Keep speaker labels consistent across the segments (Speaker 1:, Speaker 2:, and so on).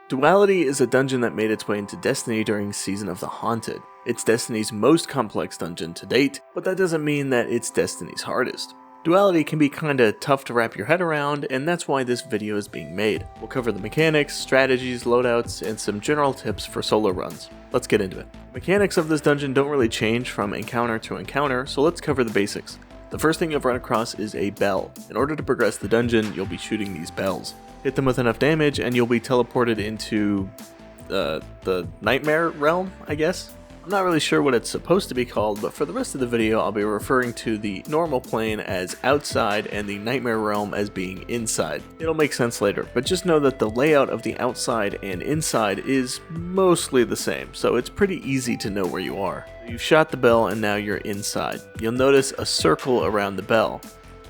Speaker 1: Duality is a dungeon that made its way into Destiny during Season of the Haunted. It's Destiny's most complex dungeon to date, but that doesn't mean that it's Destiny's hardest. Duality can be kinda tough to wrap your head around, and that's why this video is being made. We'll cover the mechanics, strategies, loadouts, and some general tips for solo runs. Let's get into it. Mechanics of this dungeon don't really change from encounter to encounter, so let's cover the basics. The first thing you'll run across is a bell. In order to progress the dungeon, you'll be shooting these bells. Hit them with enough damage and you'll be teleported into the nightmare realm, I guess? I'm not really sure what it's supposed to be called, but for the rest of the video I'll be referring to the normal plane as outside and the nightmare realm as being inside. It'll make sense later, but just know that the layout of the outside and inside is mostly the same, so it's pretty easy to know where you are. You've shot the bell and now you're inside. You'll notice a circle around the bell.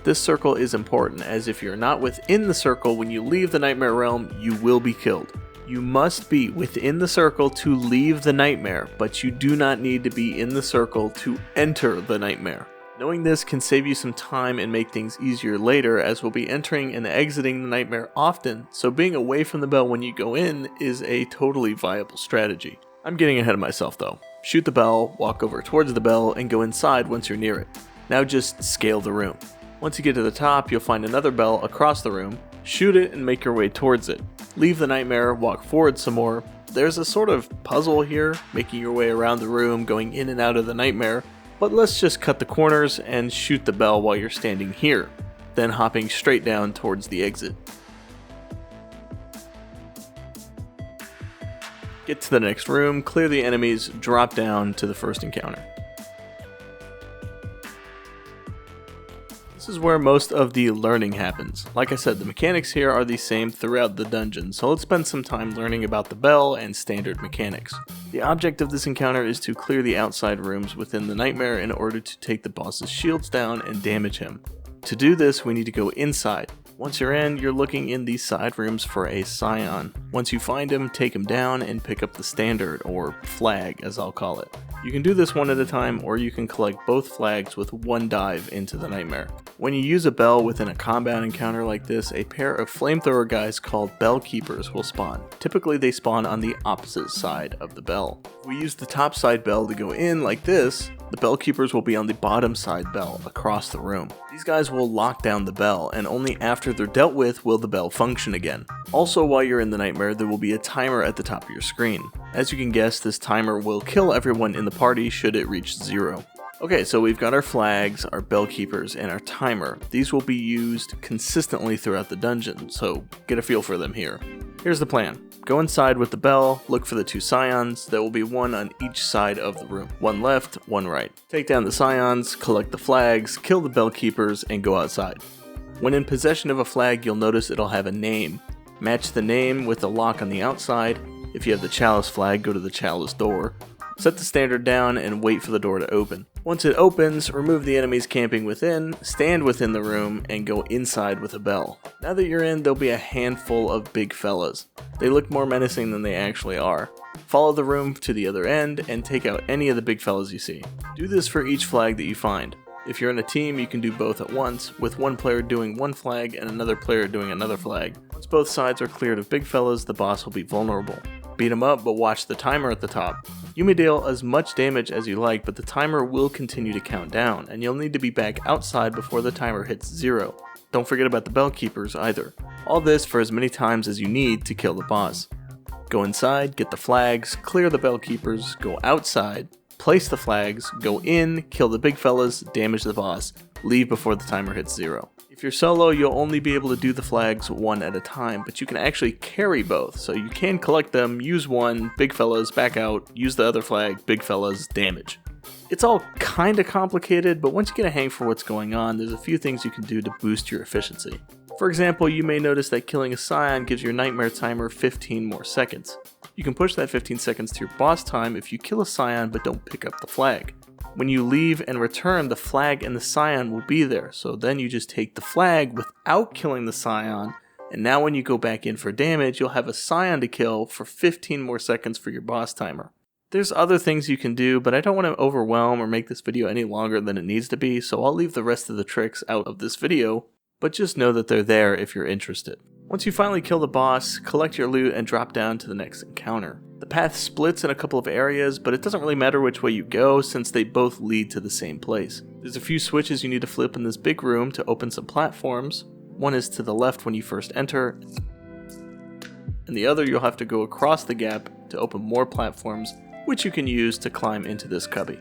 Speaker 1: This circle is important, as if you're not within the circle when you leave the nightmare realm, you will be killed. You must be within the circle to leave the nightmare, but you do not need to be in the circle to enter the nightmare. Knowing this can save you some time and make things easier later, as we'll be entering and exiting the nightmare often, so being away from the bell when you go in is a totally viable strategy. I'm getting ahead of myself though. Shoot the bell, walk over towards the bell, and go inside once you're near it. Now just scale the room. Once you get to the top, you'll find another bell across the room, shoot it and make your way towards it. Leave the nightmare, walk forward some more. There's a sort of puzzle here, making your way around the room, going in and out of the nightmare, but let's just cut the corners and shoot the bell while you're standing here, then hopping straight down towards the exit. Get to the next room, clear the enemies, drop down to the first encounter. This is where most of the learning happens. Like I said, the mechanics here are the same throughout the dungeon, so let's spend some time learning about the bell and standard mechanics. The object of this encounter is to clear the outside rooms within the nightmare in order to take the boss's shields down and damage him. To do this, we need to go inside. Once you're in, you're looking in these side rooms for a scion. Once you find him, take him down and pick up the standard, or flag as I'll call it. You can do this one at a time, or you can collect both flags with one dive into the nightmare. When you use a bell within a combat encounter like this, a pair of flamethrower guys called bell keepers will spawn. Typically they spawn on the opposite side of the bell. If we use the top side bell to go in like this, the bell keepers will be on the bottom side bell across the room. These guys will lock down the bell, and only after they're dealt with will the bell function again. Also, while you're in the nightmare, there will be a timer at the top of your screen. As you can guess, this timer will kill everyone in the party should it reach 0. Okay, so we've got our flags, our bell keepers, and our timer. These will be used consistently throughout the dungeon, so get a feel for them here. Here's the plan. Go inside with the bell, look for the 2 scions. There will be one on each side of the room. One left, one right. Take down the scions, collect the flags, kill the bell keepers, and go outside. When in possession of a flag, you'll notice it'll have a name. Match the name with the lock on the outside. If you have the chalice flag, go to the chalice door. Set the standard down and wait for the door to open. Once it opens, remove the enemies camping within, stand within the room, and go inside with a bell. Now that you're in, there'll be a handful of big fellas. They look more menacing than they actually are. Follow the room to the other end and take out any of the big fellas you see. Do this for each flag that you find. If you're in a team, you can do both at once, with one player doing one flag and another player doing another flag. Once both sides are cleared of big fellas, the boss will be vulnerable. Beat him up, but watch the timer at the top. You may deal as much damage as you like, but the timer will continue to count down, and you'll need to be back outside before the timer hits 0. Don't forget about the bell keepers either. All this for as many times as you need to kill the boss. Go inside, get the flags, clear the bell keepers, go outside, place the flags, go in, kill the big fellas, damage the boss, leave before the timer hits 0. If you're solo, you'll only be able to do the flags one at a time, but you can actually carry both, so you can collect them, use one, big fellas, back out, use the other flag, big fellas, damage. It's all kinda complicated, but once you get a hang for what's going on, there's a few things you can do to boost your efficiency. For example, you may notice that killing a scion gives your nightmare timer 15 more seconds. You can push that 15 seconds to your boss time if you kill a scion but don't pick up the flag. When you leave and return, the flag and the scion will be there, so then you just take the flag without killing the scion, and now when you go back in for damage, you'll have a scion to kill for 15 more seconds for your boss timer. There's other things you can do, but I don't want to overwhelm or make this video any longer than it needs to be, so I'll leave the rest of the tricks out of this video, but just know that they're there if you're interested. Once you finally kill the boss, collect your loot and drop down to the next encounter. The path splits in a couple of areas, but it doesn't really matter which way you go since they both lead to the same place. There's a few switches you need to flip in this big room to open some platforms. One is to the left when you first enter, and the other you'll have to go across the gap to open more platforms, which you can use to climb into this cubby.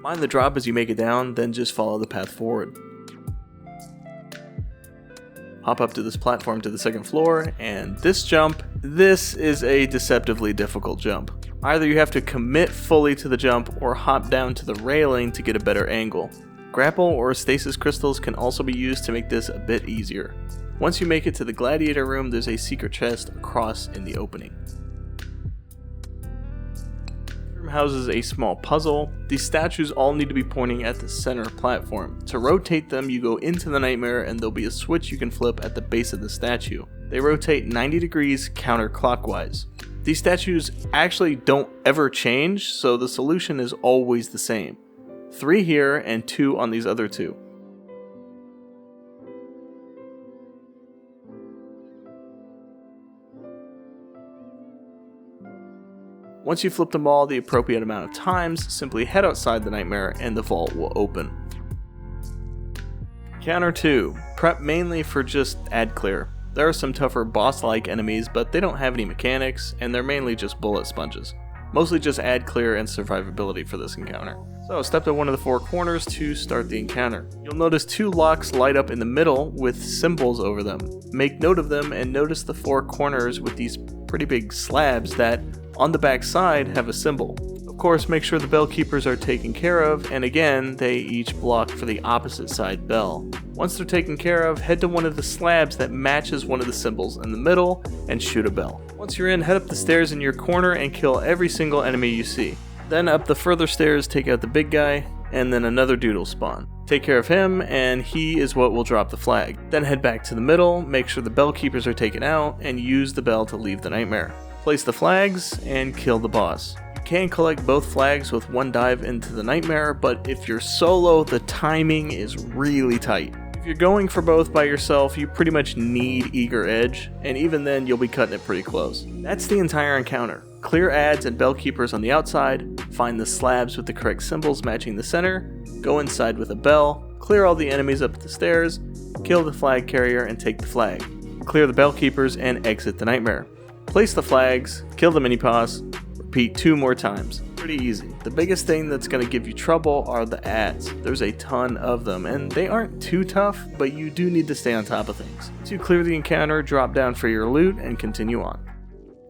Speaker 1: Mind the drop as you make it down, then just follow the path forward. Hop up to this platform to the second floor, and this is a deceptively difficult jump. Either you have to commit fully to the jump or hop down to the railing to get a better angle. Grapple or stasis crystals can also be used to make this a bit easier. Once you make it to the gladiator room, there's a secret chest across in the opening. The room houses a small puzzle. These statues all need to be pointing at the center platform. To rotate them, you go into the nightmare and there'll be a switch you can flip at the base of the statue. They rotate 90 degrees counterclockwise. These statues actually don't ever change, so the solution is always the same. 3 here and 2 on these other 2. Once you flip them all the appropriate amount of times, simply head outside the nightmare and the vault will open. Encounter 2. Prep mainly for just ad clear. There are some tougher boss-like enemies, but they don't have any mechanics, and they're mainly just bullet sponges. Mostly just ad clear and survivability for this encounter. So step to one of the 4 corners to start the encounter. You'll notice 2 locks light up in the middle with symbols over them. Make note of them and notice the 4 corners with these pretty big slabs that on the back side have a symbol. Of course, make sure the bell keepers are taken care of, and again, they each block for the opposite side bell. Once they're taken care of, head to one of the slabs that matches one of the symbols in the middle and shoot a bell. Once you're in, head up the stairs in your corner and kill every single enemy you see. Then up the further stairs, take out the big guy, and then another dude will spawn. Take care of him, and he is what will drop the flag. Then head back to the middle, make sure the bell keepers are taken out, and use the bell to leave the nightmare. Place the flags, and kill the boss. You can collect both flags with one dive into the nightmare, but if you're solo, the timing is really tight. If you're going for both by yourself, you pretty much need Eager Edge, and even then you'll be cutting it pretty close. That's the entire encounter. Clear ads and bell keepers on the outside, find the slabs with the correct symbols matching the center, go inside with a bell, clear all the enemies up the stairs, kill the flag carrier and take the flag. Clear the bell keepers and exit the nightmare. Place the flags, kill the mini-boss, repeat 2 more times. Pretty easy. The biggest thing that's going to give you trouble are the ads. There's a ton of them, and they aren't too tough, but you do need to stay on top of things. To clear the encounter, drop down for your loot and continue on.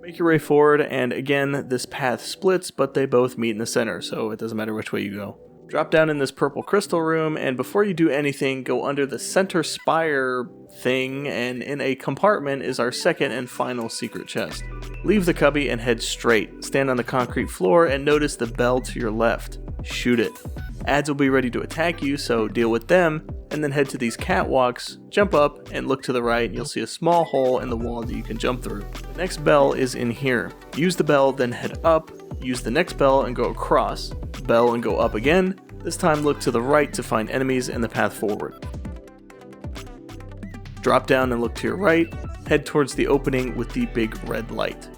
Speaker 1: Make your way forward, and again, this path splits, but they both meet in the center, so it doesn't matter which way you go. Drop down in this purple crystal room, and before you do anything, go under the center spire thing, and in a compartment is our second and final secret chest. Leave the cubby and head straight. Stand on the concrete floor and notice the bell to your left. Shoot it. Ads will be ready to attack you, so deal with them, and then head to these catwalks, jump up, and look to the right, and you'll see a small hole in the wall that you can jump through. The next bell is in here. Use the bell, then head up, use the next bell and go across, bell and go up again. This time look to the right to find enemies and the path forward. Drop down and look to your right, head towards the opening with the big red light.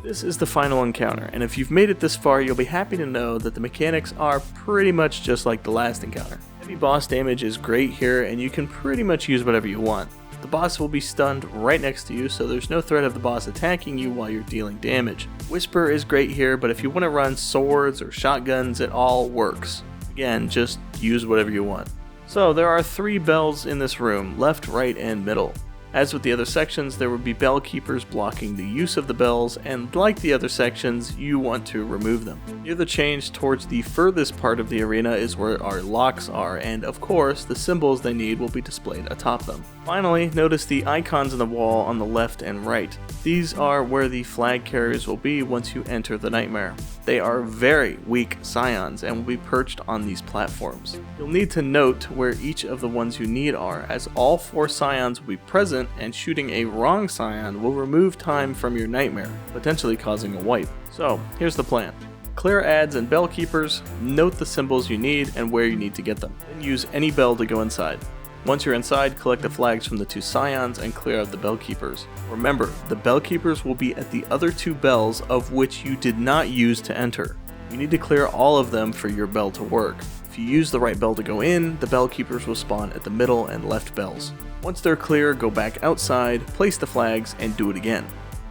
Speaker 1: This is the final encounter, and if you've made it this far, you'll be happy to know that the mechanics are pretty much just like the last encounter. Heavy boss damage is great here, and you can pretty much use whatever you want. The boss will be stunned right next to you, so there's no threat of the boss attacking you while you're dealing damage. Whisper is great here, but if you want to run swords or shotguns, it all works. Again, just use whatever you want. So there are 3 bells in this room, left, right, and middle. As with the other sections, there would be bell keepers blocking the use of the bells, and like the other sections, you want to remove them. Near the change towards the furthest part of the arena is where our locks are, and of course, the symbols they need will be displayed atop them. Finally, notice the icons on the wall on the left and right. These are where the flag carriers will be once you enter the nightmare. They are very weak scions and will be perched on these platforms. You'll need to note where each of the ones you need are, as all 4 scions will be present, and shooting a wrong scion will remove time from your nightmare, potentially causing a wipe. So, here's the plan. Clear ads and bell keepers, note the symbols you need and where you need to get them, then use any bell to go inside. Once you're inside, collect the flags from the 2 scions and clear out the bell keepers. Remember, the bell keepers will be at the other 2 bells of which you did not use to enter. You need to clear all of them for your bell to work. If you use the right bell to go in, the bell keepers will spawn at the middle and left bells. Once they're clear, go back outside, place the flags, and do it again.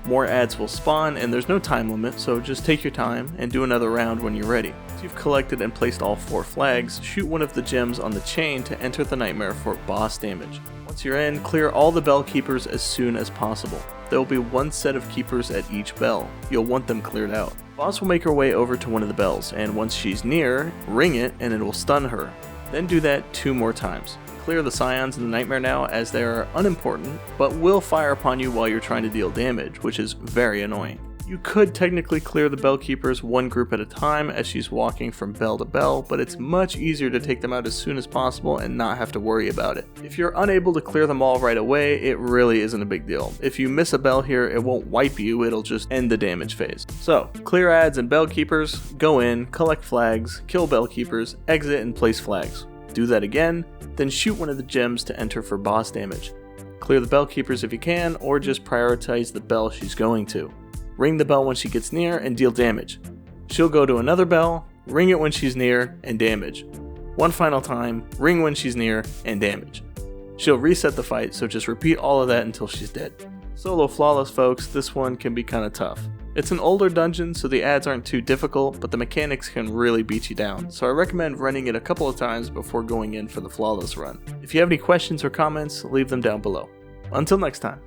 Speaker 1: More ads will spawn and there's no time limit, so just take your time and do another round when you're ready. Once you've collected and placed all 4 flags, shoot one of the gems on the chain to enter the nightmare for boss damage. Once you're in, clear all the bell keepers as soon as possible. There will be 1 set of keepers at each bell. You'll want them cleared out. Boss will make her way over to one of the bells, and once she's near, ring it and it will stun her. Then do that 2 more times. Clear the scions in the nightmare now, as they are unimportant, but will fire upon you while you're trying to deal damage, which is very annoying. You could technically clear the bell keepers 1 group at a time as she's walking from bell to bell, but it's much easier to take them out as soon as possible and not have to worry about it. If you're unable to clear them all right away, it really isn't a big deal. If you miss a bell here, it won't wipe you, it'll just end the damage phase. So, clear ads and bell keepers, go in, collect flags, kill bell keepers, exit and place flags. Do that again, then shoot one of the gems to enter for boss damage. Clear the bell keepers if you can, or just prioritize the bell she's going to. Ring the bell when she gets near and deal damage. She'll go to another bell, ring it when she's near, and damage. 1 final time, ring when she's near, and damage. She'll reset the fight, so just repeat all of that until she's dead. Solo flawless folks, this one can be kinda tough. It's an older dungeon, so the ads aren't too difficult, but the mechanics can really beat you down, so I recommend running it a couple of times before going in for the flawless run. If you have any questions or comments, leave them down below. Until next time.